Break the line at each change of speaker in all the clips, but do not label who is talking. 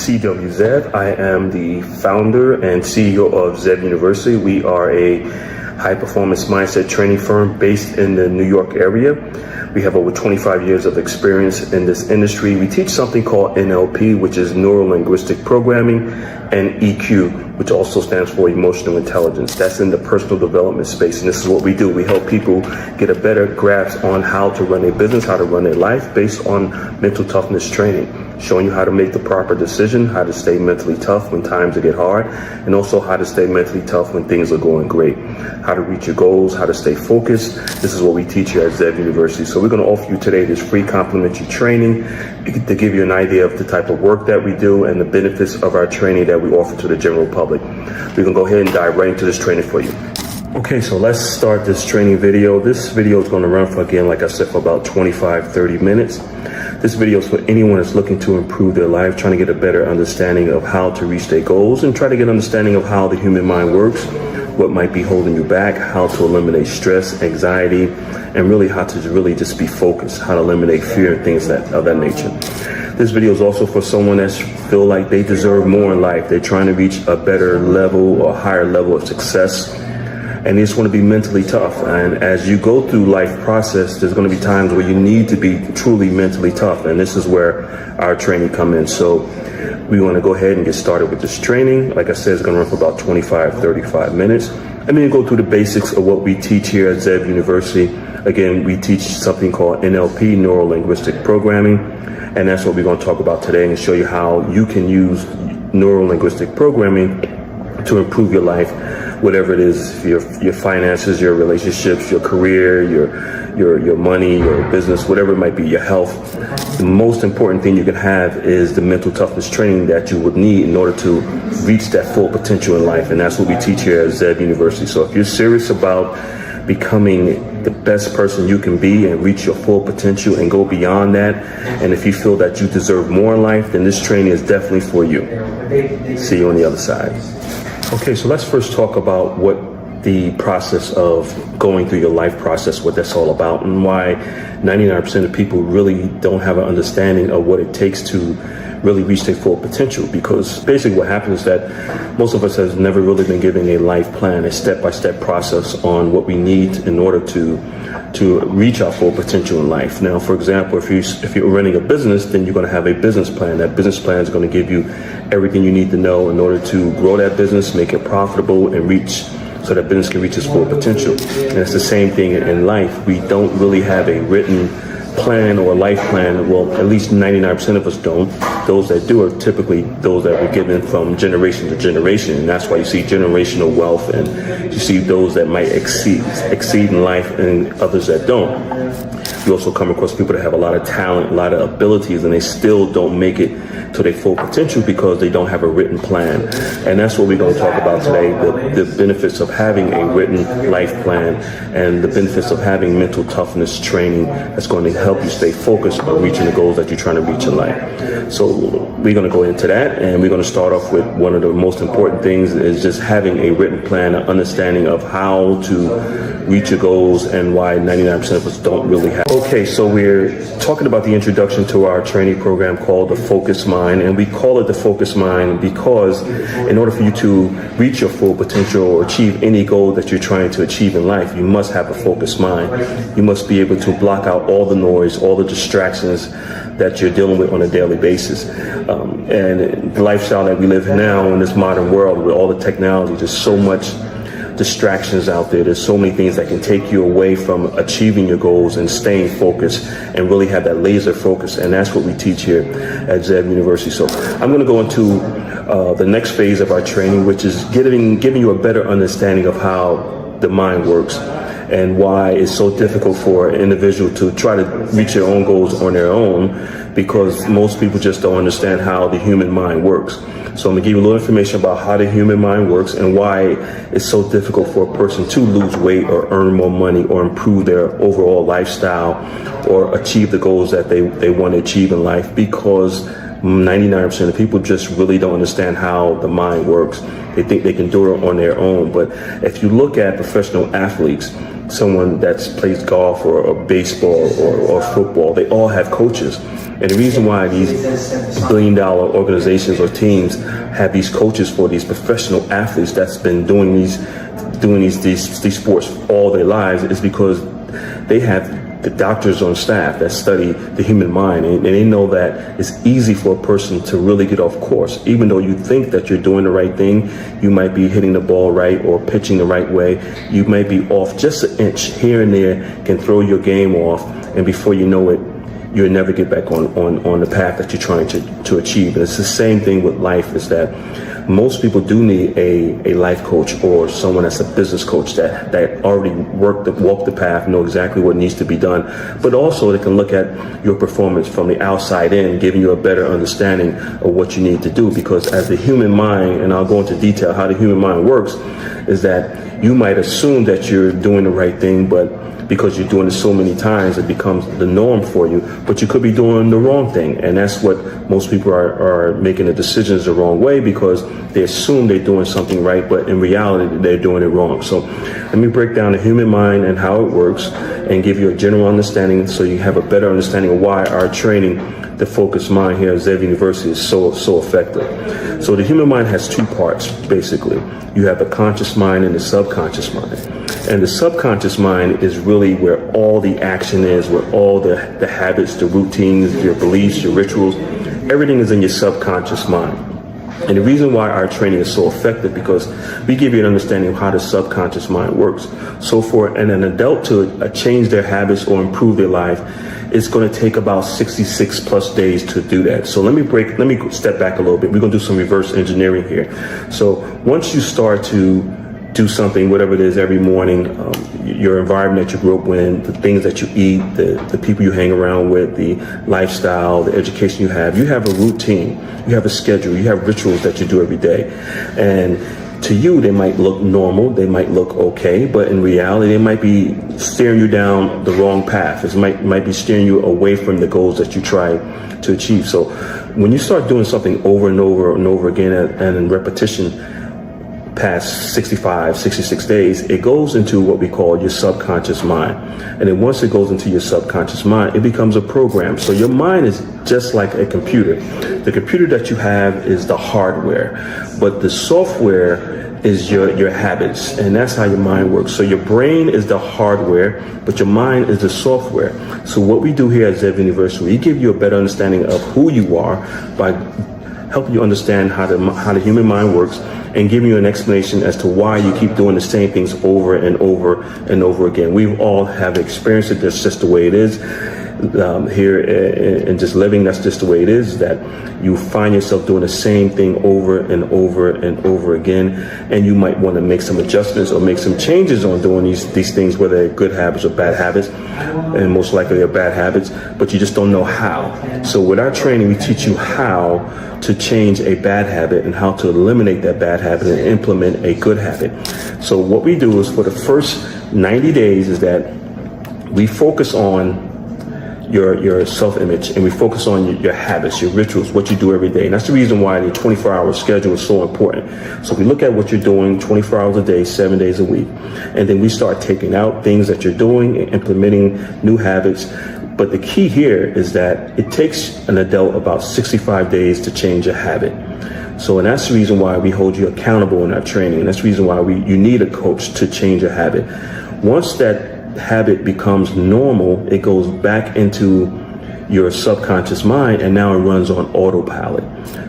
C.W. Zev. I am the founder and CEO of Zev University. We are a high-performance mindset training firm based in the New York area. We have over 25 years of experience in this industry. We teach something called NLP, which is Neuro-Linguistic Programming, and EQ, which also stands for Emotional Intelligence. That's in the personal development space, and this is what we do. We help people get a better grasp on how to run a business, how to run their life based on mental toughness training, showing you how to make the proper decision, how to stay mentally tough when times get hard, and also how to stay mentally tough when things are going great, how to reach your goals, how to stay focused. This is what we teach here at Zev University. So we're going to offer you today this free complimentary training to give you an idea of the type of work that we do and the benefits of our training that we offer to the general public. We're going to go ahead and dive right into this training for you. Okay, so let's start this training video. This video is going to run for, again, like I said, for about 25-30 minutes. This video is for anyone that's looking to improve their life, trying to get a better understanding of how to reach their goals, and try to get an understanding of how the human mind works, what might be holding you back, how to eliminate stress, anxiety, and really how to really just be focused, how to eliminate fear and things of that nature. This video is also for someone that feel like they deserve more in life. They're trying to reach a better level or higher level of success, and they just want to be mentally tough. And as you go through life process, there's going to be times where you need to be truly mentally tough, and this is where our training come in. So we want to go ahead and get started with this training. Like I said, it's going to run for about 25-35 minutes. I'm going to go through the basics of what we teach here at Zev University. Again, we teach something called NLP, Neuro-Linguistic Programming, and that's what we're going to talk about today and show you how you can use Neuro-Linguistic Programming to improve your life, whatever it is, your finances, your relationships, your career, your money, your business, whatever it might be, your health. The most important thing you can have is the mental toughness training that you would need in order to reach that full potential in life. And that's what we teach here at Zev University. So if you're serious about becoming the best person you can be and reach your full potential and go beyond that, and if you feel that you deserve more in life, then this training is definitely for you. See you on the other side. Okay, so let's first talk about what the process of going through your life process, what that's all about, and why 99% of people really don't have an understanding of what it takes to really reach their full potential. Because basically what happens is that most of us has never really been given a life plan, a step-by-step process on what we need in order to reach our full potential in life. Now, for example, if you're running a business, then you're going to have a business plan. That business plan is going to give you everything you need to know in order to grow that business, make it profitable, and so that business can reach its full potential. And it's the same thing in life. We don't really have a written plan or a life plan. Well, at least 99% of us don't. Those that do are typically those that were given from generation to generation, and that's why you see generational wealth, and you see those that might exceed in life and others that don't. You also come across people that have a lot of talent, a lot of abilities, and they still don't make it to their full potential because they don't have a written plan. And that's what we're going to talk about today, the benefits of having a written life plan and the benefits of having mental toughness training that's going to help you stay focused on reaching the goals that you're trying to reach in life. So we're going to go into that, and we're going to start off with one of the most important things is just having a written plan, an understanding of how to reach your goals and why 99% of us don't really have. Okay, so we're talking about the introduction to our training program called the Focus Mind, and we call it the Focus Mind because in order for you to reach your full potential or achieve any goal that you're trying to achieve in life, you must have a focused mind. You must be able to block out all the noise, all the distractions that you're dealing with on a daily basis. And the lifestyle that we live in now in this modern world with all the technology, there's so much distractions out there. There's so many things that can take you away from achieving your goals and staying focused and really have that laser focus. And that's what we teach here at Zev University. So I'm going to go into the next phase of our training, which is giving you a better understanding of how the mind works and why it's so difficult for an individual to try to reach their own goals on their own, because most people just don't understand how the human mind works. So I'm gonna give you a little information about how the human mind works and why it's so difficult for a person to lose weight or earn more money or improve their overall lifestyle or achieve the goals that they want to achieve in life, because 99% of people just really don't understand how the mind works. They think they can do it on their own. But if you look at professional athletes, someone that plays golf or baseball or football, they all have coaches. And the reason why these billion-dollar organizations or teams have these coaches for these professional athletes that's been doing these sports all their lives is because they have the doctors on staff that study the human mind, and they know that it's easy for a person to really get off course. Even though you think that you're doing the right thing, you might be hitting the ball right or pitching the right way, you might be off just an inch here and there, can throw your game off, and before you know it, you'll never get back on the path that you're trying to achieve. And it's the same thing with life, is that most people do need a life coach or someone that's a business coach that already walked the path, know exactly what needs to be done, but also they can look at your performance from the outside in, giving you a better understanding of what you need to do. Because as the human mind, and I'll go into detail how the human mind works, is that you might assume that you're doing the right thing, but because you're doing it so many times, it becomes the norm for you, but you could be doing the wrong thing. And that's what most people are making the decisions the wrong way, because they assume they're doing something right, but in reality, they're doing it wrong. So let me break down the human mind and how it works and give you a general understanding so you have a better understanding of why our training, the focused mind here at Zev University, is so effective. So the human mind has two parts, basically. You have the conscious mind and the subconscious mind. And the subconscious mind is really where all the action is, where all the habits, the routines, your beliefs, your rituals, everything is in your subconscious mind. And the reason why our training is so effective, because we give you an understanding of how the subconscious mind works. So for an adult to change their habits or improve their life, it's going to take about 66 plus days to do that. So let me step back a little bit. We're going to do some reverse engineering here. So once you start to do something, whatever it is, every morning, your environment that you grew up in, the things that you eat, the people you hang around with, the lifestyle, the education you have a routine, you have a schedule, you have rituals that you do every day. And to you, they might look normal, they might look okay, but in reality, they might be steering you down the wrong path. It might be steering you away from the goals that you try to achieve. So when you start doing something over and over and over again and in repetition, past 65, 66 days, it goes into what we call your subconscious mind. And then once it goes into your subconscious mind, it becomes a program. So your mind is just like a computer. The computer that you have is the hardware, but the software is your habits, and that's how your mind works. So your brain is the hardware, but your mind is the software. So what we do here at Zev University, we give you a better understanding of who you are by helping you understand how the human mind works, and giving you an explanation as to why you keep doing the same things over and over and over again. We all have experienced it. That's just the way it is. Here and just living, that's just the way it is, that you find yourself doing the same thing over and over and over again, and you might want to make some adjustments or make some changes on doing these things, whether they're good habits or bad habits, and most likely they're bad habits, but you just don't know how. So with our training, we teach you how to change a bad habit and how to eliminate that bad habit and implement a good habit. So what we do is, for the first 90 days, is that we focus on your self-image, and we focus on your habits, your rituals, what you do every day. And that's the reason why the 24-hour schedule is so important. So we look at what you're doing 24 hours a day, 7 days a week. And then we start taking out things that you're doing and implementing new habits. But the key here is that it takes an adult about 65 days to change a habit. So, and that's the reason why we hold you accountable in our training. And that's the reason why you need a coach to change a habit. Once that habit becomes normal, it goes back into your subconscious mind, and now it runs on autopilot.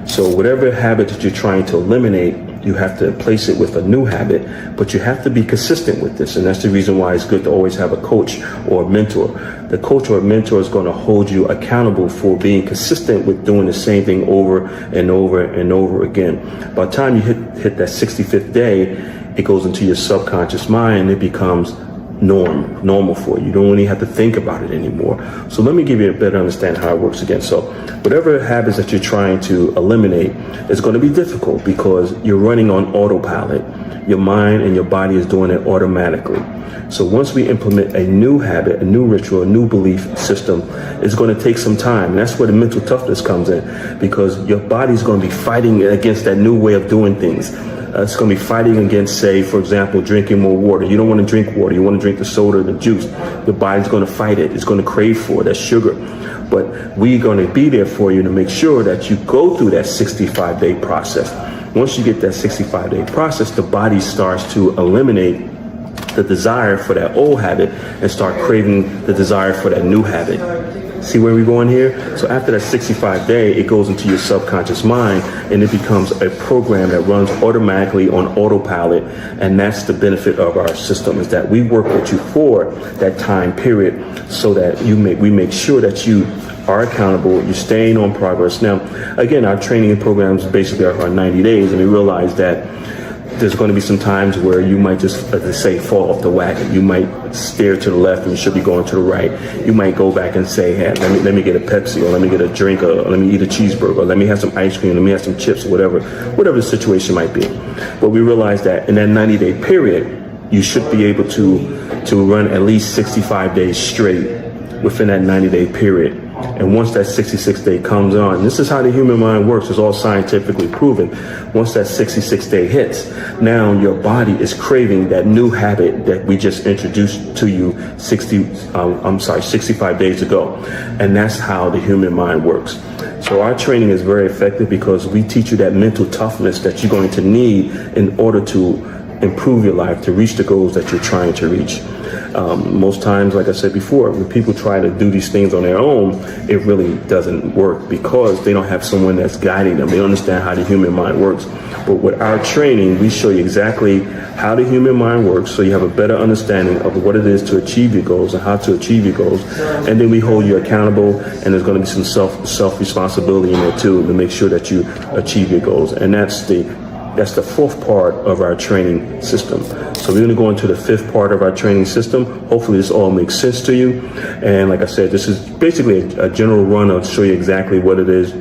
So whatever habit that you're trying to eliminate, you have to place it with a new habit, but you have to be consistent with this. And that's the reason why it's good to always have a coach or a mentor. The coach or a mentor is going to hold you accountable for being consistent with doing the same thing over and over and over again. By the time you hit that 65th day, it goes into your subconscious mind, and it becomes normal for you. You don't really have to think about it anymore. So let me give you a better understanding how it works again. So whatever habits that you're trying to eliminate is going to be difficult, because you're running on autopilot. Your mind and your body is doing it automatically. So once we implement a new habit, a new ritual, a new belief system, it's going to take some time. And that's where the mental toughness comes in, because your body's going to be fighting against that new way of doing things. It's going to be fighting against, say, for example, drinking more water. You don't want to drink water. You want to drink the soda, the juice. The body's going to fight it. It's going to crave for it. That's sugar. But we're going to be there for you to make sure that you go through that 65-day process. Once you get that 65-day process, the body starts to eliminate the desire for that old habit and start craving the desire for that new habit. See where we're going here? So after that 65-day, it goes into your subconscious mind and it becomes a program that runs automatically on autopilot. And that's the benefit of our system, is that we work with you for that time period so that we make sure that you are accountable, you're staying on progress. Now, again, our training programs basically are 90 days, and we realize that there's going to be some times where you might just, as they say, fall off the wagon. You might steer to the left and you should be going to the right. You might go back and say, hey, let me get a Pepsi, or let me get a drink, or let me eat a cheeseburger, or let me have some ice cream, let me have some chips, or whatever the situation might be. But we realize that in that 90-day period, you should be able to run at least 65 days straight within that 90-day period. And once that 66th day comes on, this is how the human mind works. It's all scientifically proven. Once that 66th day hits, now your body is craving that new habit that we just introduced to you 65 days ago. And that's how the human mind works. So our training is very effective because we teach you that mental toughness that you're going to need in order to improve your life, to reach the goals that you're trying to reach. Most times, like I said before, when people try to do these things on their own, it really doesn't work because they don't have someone that's guiding them. They don't understand how the human mind works. But with our training, we show you exactly how the human mind works, so you have a better understanding of what it is to achieve your goals and how to achieve your goals. And then we hold you accountable, and there's going to be some self-responsibility in there too to make sure that you achieve your goals. And that's the fourth part of our training system. So we're going to go into the fifth part of our training system. Hopefully this all makes sense to you. And like I said, this is basically a general run to show you exactly what it is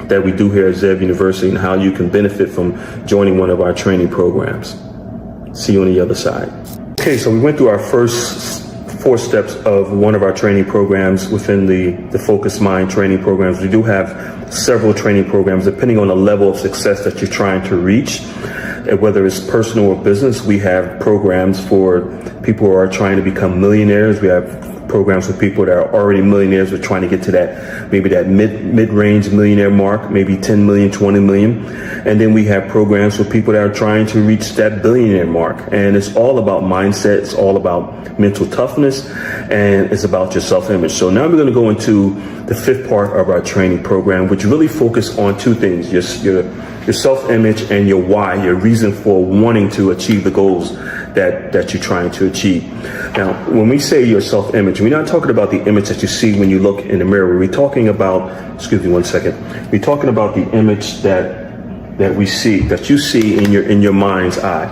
that we do here at Zeb University and how you can benefit from joining one of our training programs. See you on the other side. Okay, so we went through our first 4 steps of one of our training programs within the Focused Mind training programs. We do have several training programs depending on the level of success that you're trying to reach. Whether it's personal or business, we have programs for people who are trying to become millionaires. We have programs for people that are already millionaires. We're trying to get to that mid-range millionaire mark, maybe 10 million, 20 million. And then we have programs for people that are trying to reach that billionaire mark. And it's all about mindset. It's all about mental toughness, and it's about your self-image. So now we're going to go into the fifth part of our training program, which really focus on 2 things: your self-image and your why, your reason for wanting to achieve the goals that you're trying to achieve. Now, when we say your self-image, we're not talking about the image that you see when you look in the mirror. We're talking about, excuse me one second, we're talking about the image that we see, that you see in your mind's eye.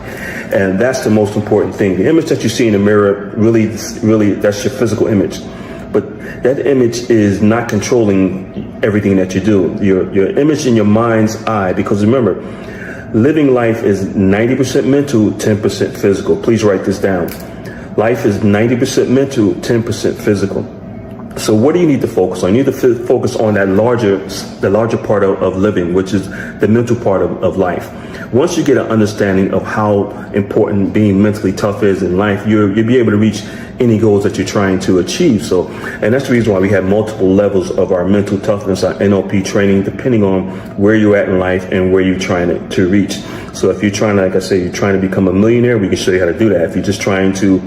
And that's the most important thing. The image that you see in the mirror, really, that's your physical image. But that image is not controlling everything that you do. Your image in your mind's eye, because remember, living life is 90% mental, 10% physical. Please write this down. Life is 90% mental, 10% physical. So what do you need to focus on? You need to focus on the larger part of living, which is the mental part of life. Once you get an understanding of how important being mentally tough is in life, you'll be able to reach any goals that you're trying to achieve. So, and that's the reason why we have multiple levels of our mental toughness, our NLP training, depending on where you're at in life and where you're trying to reach. So if you're trying to, like I say, you're trying to become a millionaire, we can show you how to do that. If you're just trying to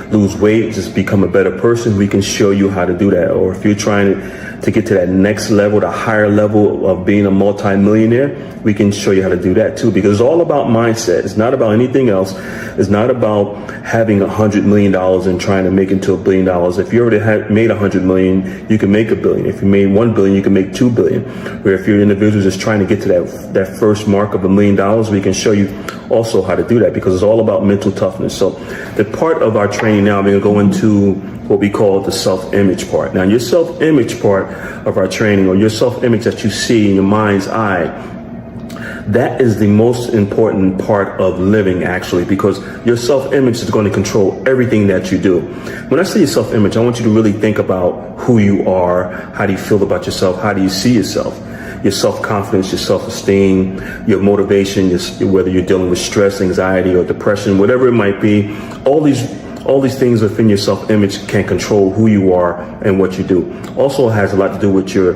lose weight, just become a better person, we can show you how to do that. Or if you're trying to get to that next level, the higher level of being a multi-millionaire, we can show you how to do that too, because it's all about mindset. It's not about anything else. It's not about having $100 million and trying to make it to $1 billion. If you already made $100 million, you can make $1 billion. If you made $1 billion, you can make $2 billion. Where if you're an individual just trying to get to that first mark of $1 million, we can show you also how to do that, because it's all about mental toughness. So the part of our training now, we're going to go into what we call the self-image part. Now, your self-image part of our training, or your self-image that you see in your mind's eye, that is the most important part of living, actually, because your self-image is going to control everything that you do. When I say your self-image, I want you to really think about who you are. How do you feel about yourself? How do you see yourself? your self-confidence, your self-esteem, your motivation, whether you're dealing with stress, anxiety, or depression, whatever it might be. All these things within your self-image can control who you are and what you do. Also has a lot to do with your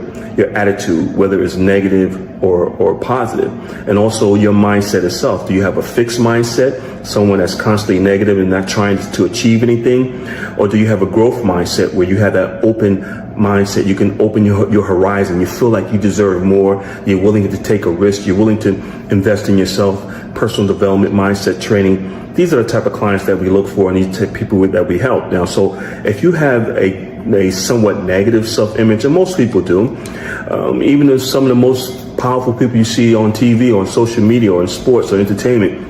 attitude, whether it's negative or positive. And also your mindset itself. Do you have a fixed mindset, someone that's constantly negative and not trying to achieve anything? Or do you have a growth mindset where you have that open mindset? You can open your horizon. You feel like you deserve more. You're willing to take a risk. You're willing to invest in yourself. Personal development, mindset training. These are the type of clients that we look for, and these type of people that we help. Now, so if you have a somewhat negative self-image, and most people do, even if some of the most powerful people you see on TV, on social media, or in sports or entertainment,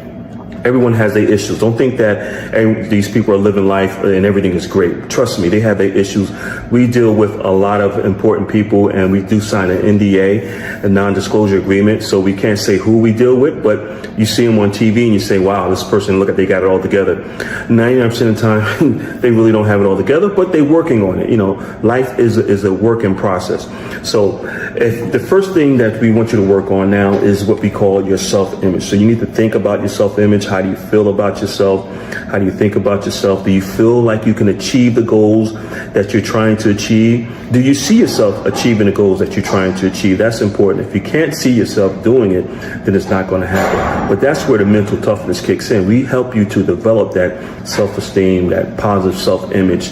everyone has their issues. Don't think that these people are living life and everything is great. Trust me, they have their issues. We deal with a lot of important people, and we do sign an NDA, a non-disclosure agreement, so we can't say who we deal with, but you see them on TV and you say, wow, this person, look, they got it all together. 99% of the time, they really don't have it all together, but they're working on it. You know, life is a work in process. So if the first thing that we want you to work on now is what we call your self-image. So you need to think about your self-image. How do you feel about yourself? How do you think about yourself? Do you feel like you can achieve the goals that you're trying to achieve? Do you see yourself achieving the goals that you're trying to achieve? That's important. If you can't see yourself doing it, then it's not going to happen. But that's where the mental toughness kicks in. We help you to develop that self-esteem, that positive self-image.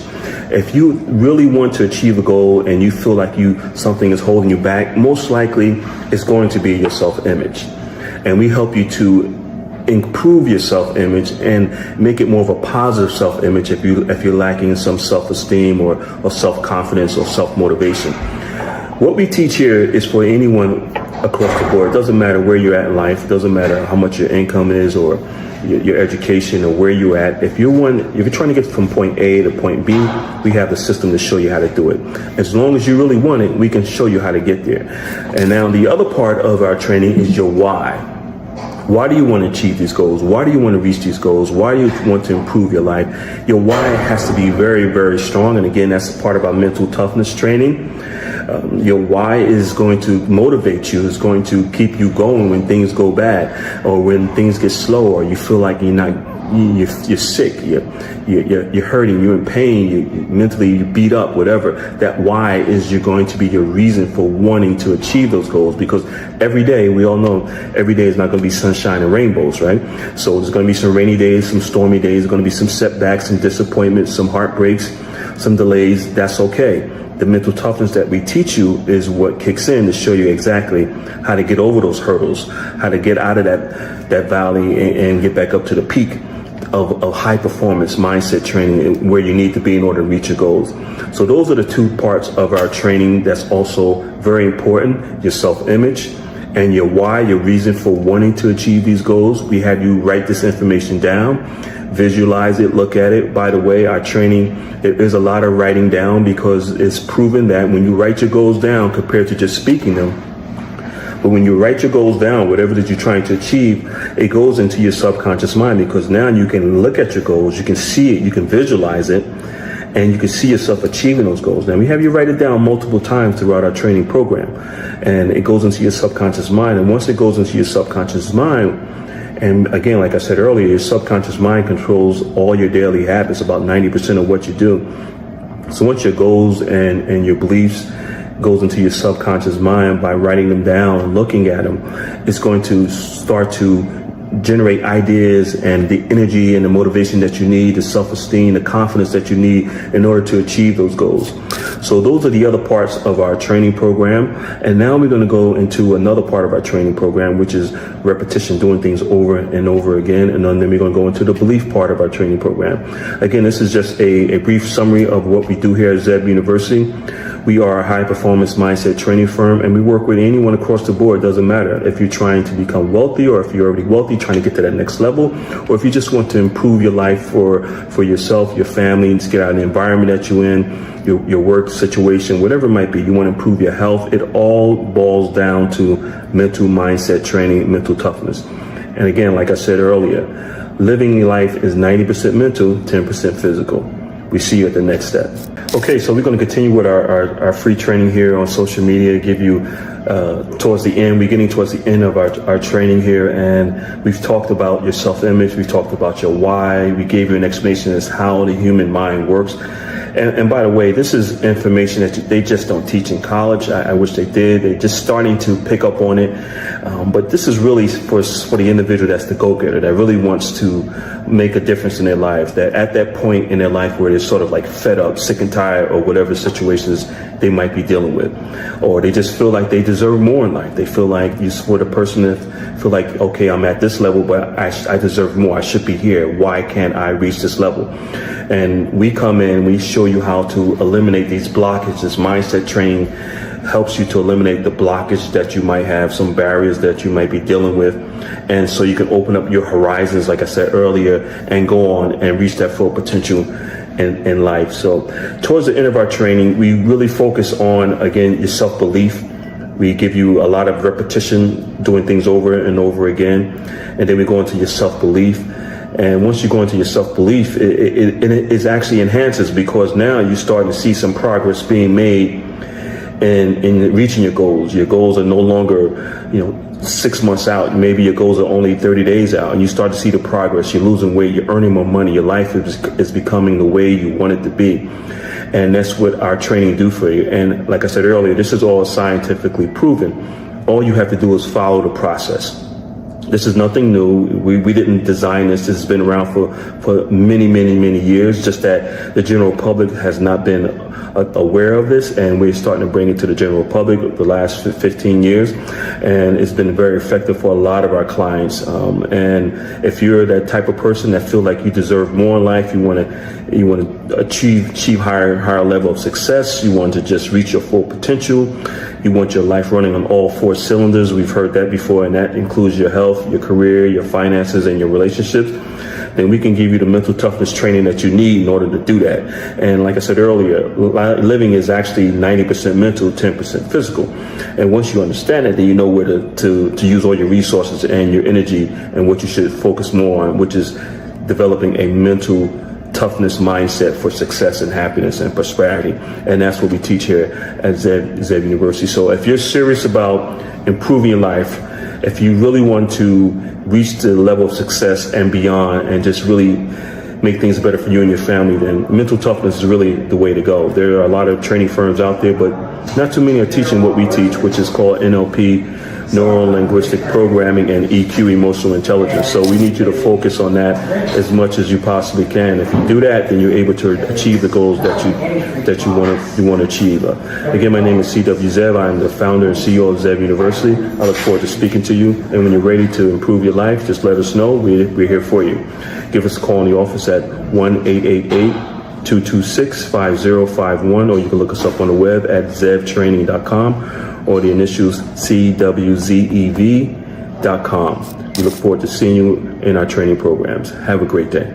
If you really want to achieve a goal and you feel like something is holding you back, most likely it's going to be your self-image. And we help you to improve your self-image and make it more of a positive self-image if you're lacking some self-esteem or self-confidence or self-motivation. What we teach here is for anyone across the board. It doesn't matter where you're at in life. It doesn't matter how much your income is or your education or where you're at. If you're trying to get from point A to point B, we have the system to show you how to do it. As long as you really want it, we can show you how to get there. And now the other part of our training is your why. Why do you want to achieve these goals? Why do you want to reach these goals? Why do you want to improve your life? Your why has to be very, very strong. And again, that's part of our mental toughness training. Your why is going to motivate you. It's going to keep you going when things go bad or when things get slow or you feel like you're sick, you're hurting, you're in pain, you mentally beat up, whatever. That why is going to be your reason for wanting to achieve those goals, because every day, we all know, every day is not going to be sunshine and rainbows, right? So there's going to be some rainy days, some stormy days, there's going to be some setbacks, some disappointments, some heartbreaks, some delays. That's okay. The mental toughness that we teach you is what kicks in to show you exactly how to get over those hurdles, how to get out of that valley and get back up to the peak of high performance mindset training where you need to be in order to reach your goals. So those are the two parts of our training that's also very important: your self-image and your why, your reason for wanting to achieve these goals. We have you write this information down, visualize it, look at it. By the way, our training, there's a lot of writing down because it's proven that when you write your goals down compared to just speaking them, but when you write your goals down, whatever that you're trying to achieve, it goes into your subconscious mind, because now you can look at your goals, you can see it, you can visualize it, and you can see yourself achieving those goals. Now, we have you write it down multiple times throughout our training program, and it goes into your subconscious mind. And once it goes into your subconscious mind, and again, like I said earlier, your subconscious mind controls all your daily habits, about 90% of what you do. So once your goals and your beliefs goes into your subconscious mind, by writing them down and looking at them, it's going to start to generate ideas and the energy and the motivation that you need, the self-esteem, the confidence that you need in order to achieve those goals. So those are the other parts of our training program. And now we're going to go into another part of our training program, which is repetition, doing things over and over again. And then we're going to go into the belief part of our training program. Again, this is just a brief summary of what we do here at Zeb University. We are a high-performance mindset training firm, and we work with anyone across the board. It doesn't matter if you're trying to become wealthy or if you're already wealthy, trying to get to that next level, or if you just want to improve your life for yourself, your family, and just get out of the environment that you're in, your work situation, whatever it might be. You want to improve your health. It all boils down to mental mindset training, mental toughness. And again, like I said earlier, living life is 90% mental, 10% physical. we see you at the next step. Okay, so we're going to continue with our free training here on social media, give you towards the end. We're getting towards the end of our training here, and we've talked about your self-image. We've talked about your why. We gave you an explanation as how the human mind works. And by the way, this is information that they just don't teach in college. I wish they did. They're just starting to pick up on it. But this is really for the individual that's the go-getter, that really wants to make a difference in their life, that at that point in their life where they're sort of like fed up, sick and tired, or whatever situations they might be dealing with, or they just feel like they deserve more in life. They feel like you support a person that feel like, okay, I'm at this level, but I deserve more. I should be here. Why can't I reach this level? And we come in, we show you how to eliminate these blockages. This mindset training helps you to eliminate the blockage that you might have, some barriers that you might be dealing with. And so you can open up your horizons, like I said earlier, and go on and reach that full potential in life. So towards the end of our training, we really focus on, again, your self-belief. We give you a lot of repetition, doing things over and over again. And then we go into your self-belief. And once you go into your self-belief, it actually enhances, because now you're starting to see some progress being made in reaching your goals. Your goals are no longer, 6 months out. Maybe your goals are only 30 days out, and you start to see the progress. You're losing weight, you're earning more money, your life is becoming the way you want it to be. And that's what our training do for you. And like I said earlier, this is all scientifically proven. All you have to do is follow the process. This is nothing new. We didn't design this. This has been around for many, many, many years, just that the general public has not been aware of this, and we're starting to bring it to the general public the last 15 years, and it's been very effective for a lot of our clients. And if you're that type of person that feel like you deserve more in life, you want to achieve higher level of success, you want to just reach your full potential, you want your life running on all 4 cylinders. We've heard that before, and that includes your health, your career, your finances, and your relationships. Then we can give you the mental toughness training that you need in order to do that. And like I said earlier, living is actually 90% mental, 10% physical. And once you understand that, then you know where to use all your resources and your energy, and what you should focus more on, which is developing a mental toughness mindset for success and happiness and prosperity. And that's what we teach here at Zev University. So if you're serious about improving your life, if you really want to reach the level of success and beyond, and just really make things better for you and your family, then mental toughness is really the way to go. There are a lot of training firms out there, but not too many are teaching what we teach, which is called NLP, Neuro-Linguistic Programming, and EQ, Emotional Intelligence. So we need you to focus on that as much as you possibly can. If you do that, then you're able to achieve the goals that you want to achieve. Again, my name is C.W. Zev. I'm the founder and CEO of Zev University. I look forward to speaking to you. And when you're ready to improve your life, just let us know. We're here for you. Give us a call in the office at 1-888-226-5051, or you can look us up on the web at zevtraining.com, or the initials CWZEV.com. We look forward to seeing you in our training programs. Have a great day.